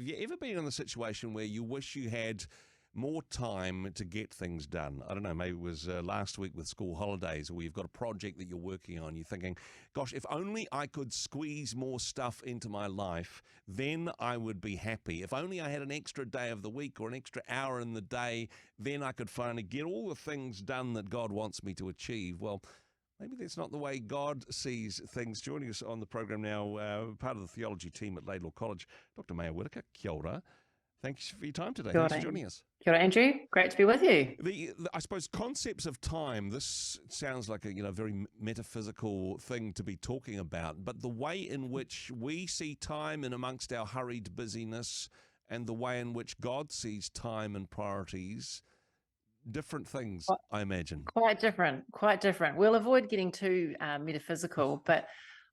have you ever been in the situation where you wish you had more time to get things done? I don't know, maybe it was last week with school holidays, or you've got a project that you're working on. You're thinking, gosh, if only I could squeeze more stuff into my life, then I would be happy. If only I had an extra day of the week or an extra hour in the day, then I could finally get all the things done that God wants me to achieve. Well, maybe that's not the way God sees things. Joining us on the program now, part of the theology team at Laidlaw College, Dr. Maja Whitaker. Kia ora. Thanks for your time today. Kia Thanks ora. for joining us. Kia ora, Andrew. Great to be with you. I suppose concepts of time, this sounds like a very metaphysical thing to be talking about, but the way in which we see time in amongst our hurried busyness and the way in which God sees time and priorities, different things, I imagine. Quite different. We'll avoid getting too metaphysical, but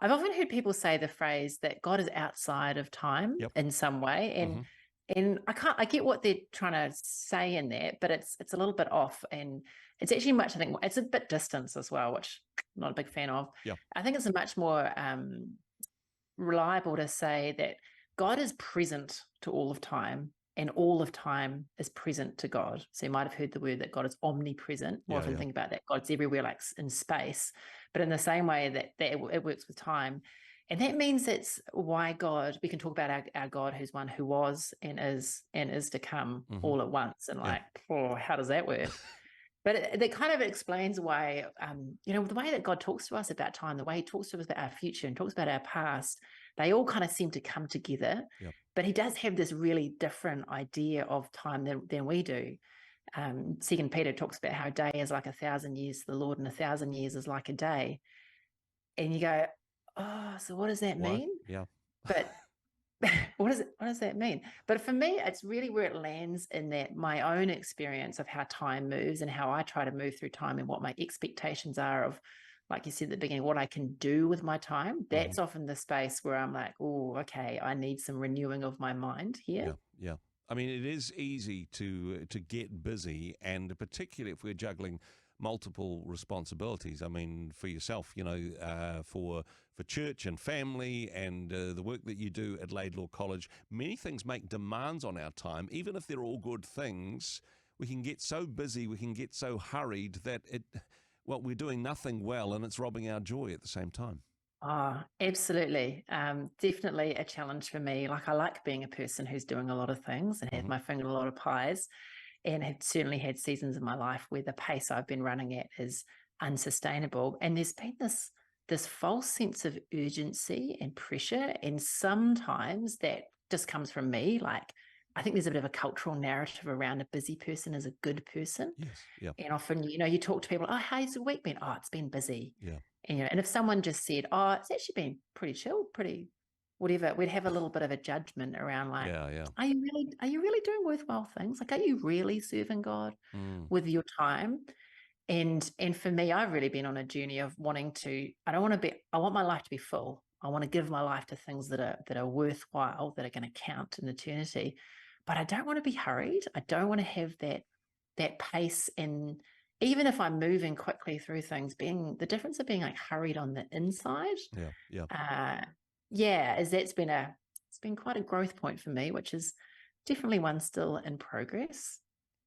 I've often heard people say the phrase that God is outside of time in some way. And I get what they're trying to say in that, but it's a little bit off, and it's actually I think it's a bit distance as well, which I'm not a big fan of. I think it's a much more reliable to say that God is present to all of time, and all of time is present to God. So you might have heard the word that God is omnipresent. More often think about that. God's everywhere, like in space, but in the same way that it works with time. And that means that's why God, we can talk about our God who's one who was and is to come all at once. And how does that work? But that kind of explains why, the way that God talks to us about time, the way he talks to us about our future and talks about our past, they all kind of seem to come together. But he does have this really different idea of time than we do. 2 Peter talks about how a day is like 1,000 years to the Lord, and 1,000 years is like a day. And you go, oh, so what does that mean? But what does that mean? But for me, it's really where it lands in that my own experience of how time moves and how I try to move through time and what my expectations are of, like you said at the beginning, what I can do with my time. That's often the space where I'm like, oh, okay, I need some renewing of my mind here. Yeah. I mean, it is easy to get busy, and particularly if we're juggling multiple responsibilities. I mean, for yourself, for church and family and the work that you do at Laidlaw College, many things make demands on our time. Even if they're all good things, we can get so busy, we can get so hurried that we're doing nothing well, and it's robbing our joy at the same time. Oh, absolutely. Definitely a challenge for me. Like, I like being a person who's doing a lot of things and have my finger in a lot of pies, and have certainly had seasons in my life where the pace I've been running at is unsustainable. And there's been this false sense of urgency and pressure. And sometimes that just comes from me. Like, I think there's a bit of a cultural narrative around a busy person as a good person. And often, you talk to people, oh, how's the week been? Oh, it's been busy. And if someone just said, oh, it's actually been pretty chill, pretty whatever, we'd have a little bit of a judgment around like, are you really doing worthwhile things? Like, are you really serving God with your time? And for me, I've really been on a journey of wanting to, I want my life to be full. I want to give my life to things that are worthwhile, that are going to count in eternity. But I don't want to be hurried. I don't want to have that pace. And even if I'm moving quickly through things, being the difference of being like hurried on the inside. It's been quite a growth point for me, which is definitely one still in progress.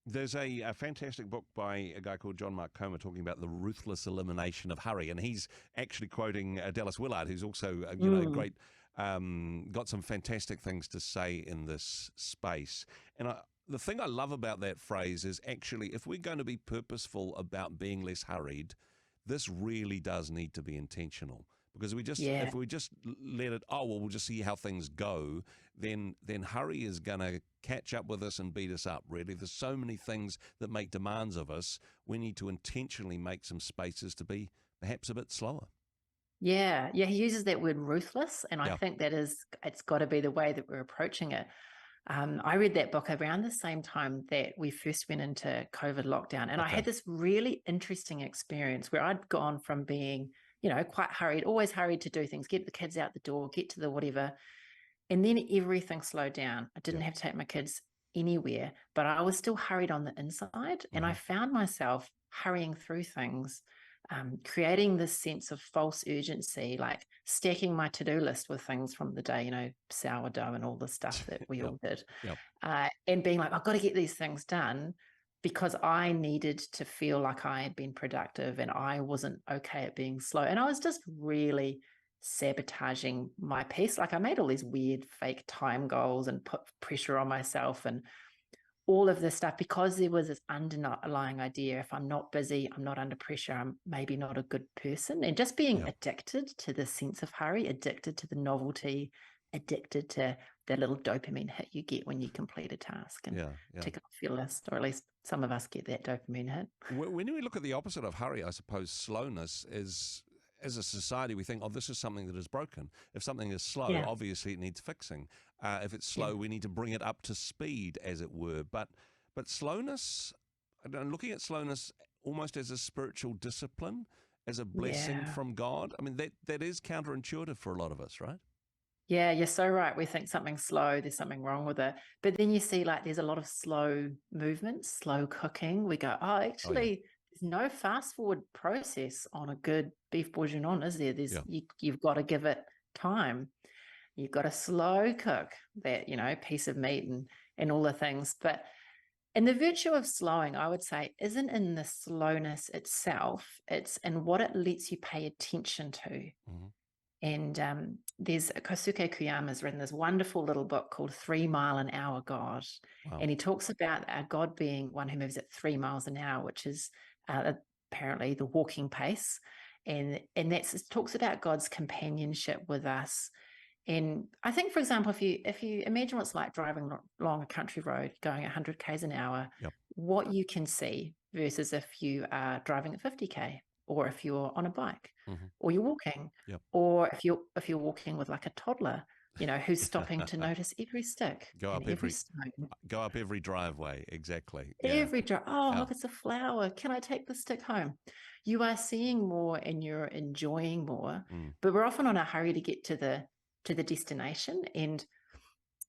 There's a fantastic book by a guy called John Mark Comer talking about the ruthless elimination of hurry, and he's actually quoting Dallas Willard, who's also great, got some fantastic things to say in this space. And the thing I love about that phrase is actually, if we're going to be purposeful about being less hurried, this really does need to be intentional. Because if we just let it, we'll just see how things go, then hurry is going to catch up with us and beat us up, really. There's so many things that make demands of us. We need to intentionally make some spaces to be perhaps a bit slower. Yeah, he uses that word ruthless, and I think it's got to be the way that we're approaching it. I read that book around the same time that we first went into COVID lockdown, and I had this really interesting experience where I'd gone from being quite hurried, always hurried to do things, get the kids out the door, get to the whatever. And then everything slowed down. I didn't have to take my kids anywhere, but I was still hurried on the inside. And I found myself hurrying through things creating this sense of false urgency, like stacking my to-do list with things from the day, sourdough and all the stuff that we all did, and being like, I've got to get these things done because I needed to feel like I had been productive and I wasn't okay at being slow. And I was just really sabotaging my peace. Like I made all these weird fake time goals and put pressure on myself and all of this stuff because there was this underlying idea, if I'm not busy, I'm not under pressure, I'm maybe not a good person. And just being addicted to the sense of hurry, addicted to the novelty, addicted to the little dopamine hit you get when you complete a task and tick off your list, or at least some of us get that dopamine hit. When we look at the opposite of hurry, I suppose slowness is, as a society, we think, oh, this is something that is broken. If something is slow, obviously it needs fixing. If it's slow, we need to bring it up to speed, as it were. But slowness, looking at slowness almost as a spiritual discipline, as a blessing from God, I mean, that is counterintuitive for a lot of us, right? Yeah, you're so right. We think something's slow, there's something wrong with it. But then you see like there's a lot of slow movements, slow cooking. We go, there's no fast forward process on a good beef bourguignon, is there? You've got to give it time. You've got to slow cook that, piece of meat and all the things. And the virtue of slowing, I would say, isn't in the slowness itself. It's in what it lets you pay attention to. Mm-hmm. And there's Kosuke Kuyama's written this wonderful little book called 3 Mile an Hour God. Wow. And he talks about our God being one who moves at 3 miles an hour, which is apparently the walking pace. And it talks about God's companionship with us. And I think, for example, if you imagine what it's like driving along a country road, going 100 k's an hour, what you can see versus if you are driving at 50k, or if you're on a bike, or you're walking, or if you're walking with like a toddler, who's stopping to notice every stick, go up every driveway, exactly. Every drive. Oh, look, it's a flower. Can I take the stick home? You are seeing more and you're enjoying more, but we're often on a hurry to get to the destination. And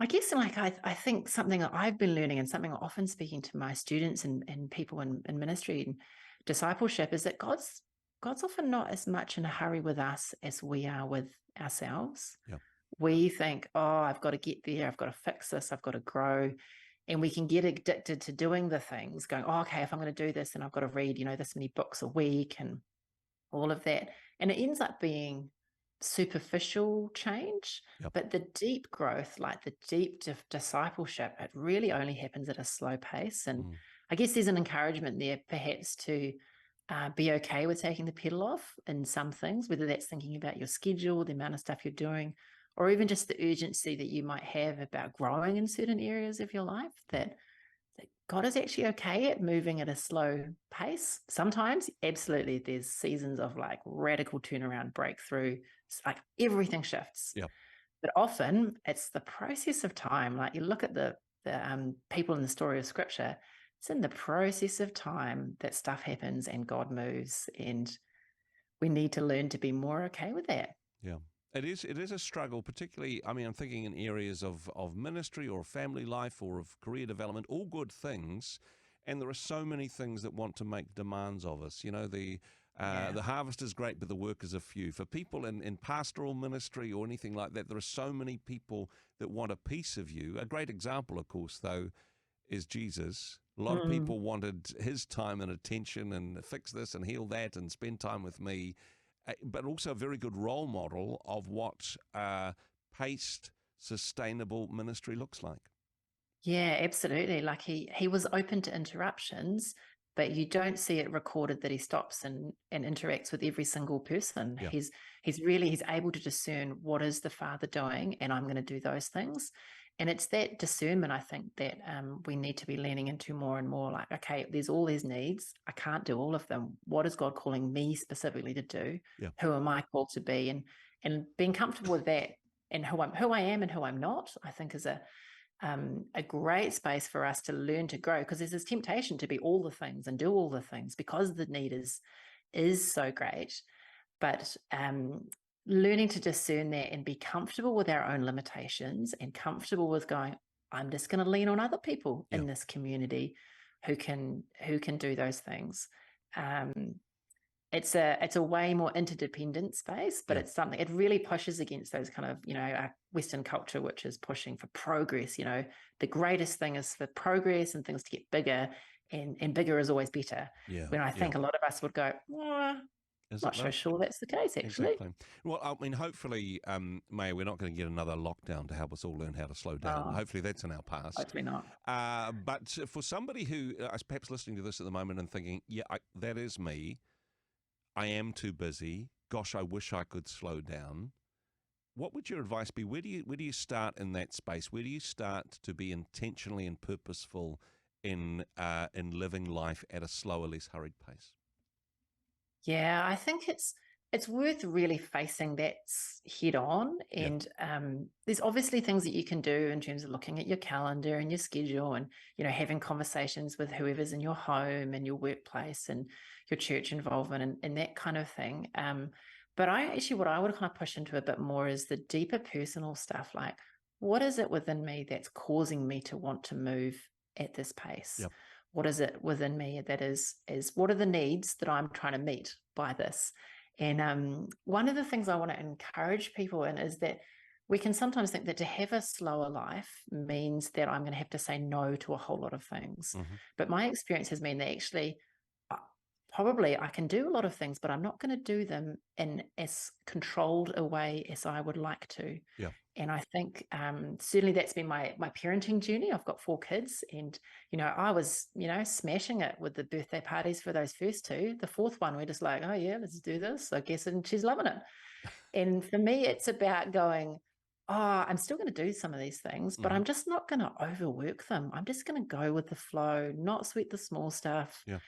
I guess I think something that I've been learning and something I'm often speaking to my students and people in ministry and discipleship is that God's often not as much in a hurry with us as we are with ourselves. Yep. We think, I've got to get there, I've got to fix this, I've got to grow. And we can get addicted to doing the things, going, okay, if I'm going to do this, then I've got to read, this many books a week and all of that. And it ends up being superficial change, but the deep growth, like the deep discipleship, it really only happens at a slow pace. And I guess there's an encouragement there perhaps to be okay with taking the pedal off in some things, whether that's thinking about your schedule, the amount of stuff you're doing, or even just the urgency that you might have about growing in certain areas of your life, that God is actually okay at moving at a slow pace. Sometimes, absolutely, there's seasons of like radical turnaround, breakthrough, it's like everything shifts. Yep. But often it's the process of time. Like you look at the people in the story of Scripture, it's in the process of time that stuff happens and God moves, and we need to learn to be more okay with that. Yeah. It is a struggle, particularly, I mean, I'm thinking in areas of ministry or family life or of career development, all good things. And there are so many things that want to make demands of us. The harvest is great, but the workers are few. For people in pastoral ministry or anything like that, there are so many people that want a piece of you. A great example, of course, though, is Jesus. A lot of people wanted his time and attention and fix this and heal that and spend time with me. But also a very good role model of what paced, sustainable ministry looks like. Yeah, absolutely. Like he was open to interruptions, but you don't see it recorded that he stops and interacts with every single person. Yeah. He's able to discern what is the Father doing, and I'm going to do those things. And it's that discernment, I think, that we need to be leaning into more and more. Like, okay, there's all these needs. I can't do all of them. What is God calling me specifically to do? Yeah. Who am I called to be? And being comfortable with that and who I am and who I'm not, I think is a great space for us to learn to grow, because there's this temptation to be all the things and do all the things because the need is so great. But learning to discern that and be comfortable with our own limitations and comfortable with going, I'm just going to lean on other people in this community who can do those things. it's a way more interdependent space, but it's something, it really pushes against those kind of, Western culture, which is pushing for progress. The greatest thing is for progress and things to get bigger, and bigger is always better. Yeah. When I think a lot of us would go, not so sure that's the case, actually. Exactly. Well, I mean, hopefully, Maja, we're not going to get another lockdown to help us all learn how to slow down. Hopefully that's in our past. Hopefully not. But for somebody who is perhaps listening to this at the moment and thinking, that is me. I am too busy. Gosh, I wish I could slow down. What would your advice be? Where do you start in that space? Where do you start to be intentionally and purposeful in living life at a slower, less hurried pace? Yeah, I think it's worth really facing that head on. And there's obviously things that you can do in terms of looking at your calendar and your schedule, and having conversations with whoever's in your home and your workplace and your church involvement and that kind of thing. But what I would kind of push into a bit more is the deeper personal stuff, like what is it within me that's causing me to want to move at this pace? Yep. What is it within me that is what are the needs that I'm trying to meet by this? And one of the things I want to encourage people in is that we can sometimes think that to have a slower life means that I'm going to have to say no to a whole lot of things. Mm-hmm. But my experience has been that actually, probably I can do a lot of things, but I'm not going to do them in as controlled a way as I would like to. Yeah. And I think certainly that's been my parenting journey. I've got 4 kids, and I was smashing it with the birthday parties for those first 2. The 4th one, we're just like, oh yeah, let's do this, I guess, and she's loving it. And for me, it's about going, I'm still going to do some of these things, but I'm just not going to overwork them. I'm just going to go with the flow, not sweat the small stuff. Yeah.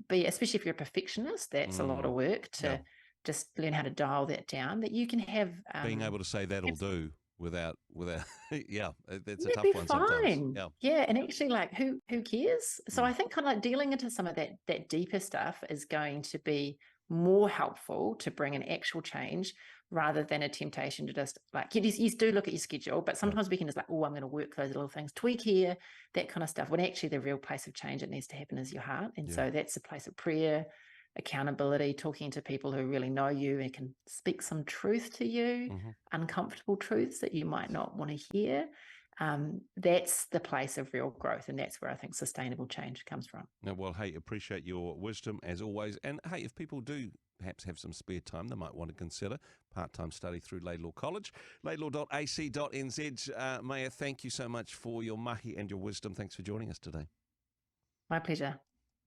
But especially if you're a perfectionist, that's a lot of work to just learn how to dial that down, that you can have being able to say that'll do without that's a tough one fine. sometimes. Yeah, and actually, like, who cares? So I think kind of like dealing into some of that deeper stuff is going to be more helpful to bring an actual change, rather than a temptation to just like, you do look at your schedule, but sometimes we can just like, I'm going to work those little things, tweak here, that kind of stuff, when actually the real place of change that needs to happen is your heart. And so that's a place of prayer, accountability, talking to people who really know you and can speak some truth to you, uncomfortable truths that you might not want to hear. That's the place of real growth, and that's where I think sustainable change comes from. Now, well, hey, appreciate your wisdom as always. And hey, if people do perhaps have some spare time, they might want to consider part-time study through Laidlaw College, laidlaw.ac.nz. Maja, thank you so much for your mahi and your wisdom. Thanks for joining us today. My pleasure.